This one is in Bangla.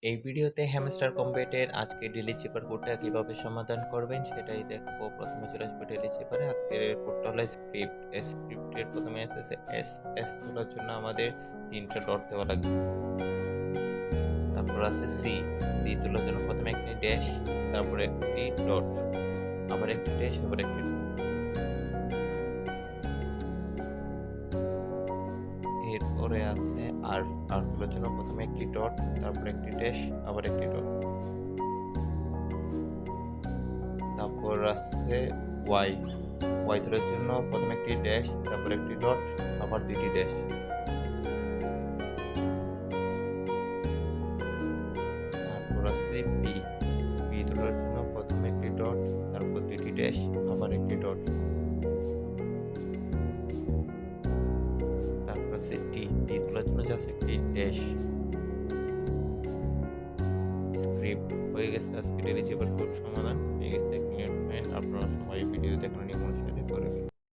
এই ভিডিওতে হ্যামস্টার কম্বেটের আজকে ডেইলি চেপার কোডটা কিভাবে সমাধান করবেন সেটাই দেখবো। প্রথমে চলে আসবে ডেইলি চেপারে। আজকের কোডটা হলো স্ক্রিপ্ট। স্ক্রিপ্টের প্রথমে এস তোলার জন্য আমাদের 3টা ডট দেওয়া লাগবে। তারপর আছে সি তোলার জন্য প্রথমে একটি ড্যাশ, তারপর একটি ডট, আবার একটি ড্যাশ, আবার একটি ডট। এরপরে আছে আর তোলার জন্য প্রথমে একটি ডট, তারপর একটি ড্যাশ, আবার একটি ডট। তারপর আছে ওয়াই ওয়াই তোলার জন্য প্রথমে একটি ড্যাশ, তারপর একটি ডট, আবার দুটি ড্যাশ। তারপর আছে বি তোলার জন্য প্রথমে একটি ডট, তারপর দুটি ড্যাশ, আবার একটি ডট। তারপর আছে ডি তোলার জন্য জাস্ট একটি ড্যাশ। স্ক্রিপ্ট হয়ে গেছে। আজকে ডেইলি চেপার কোড সমাধান হয়ে গেছে। আপনারা সবাই ভিডিও দেখানোর নিয়ে কোনো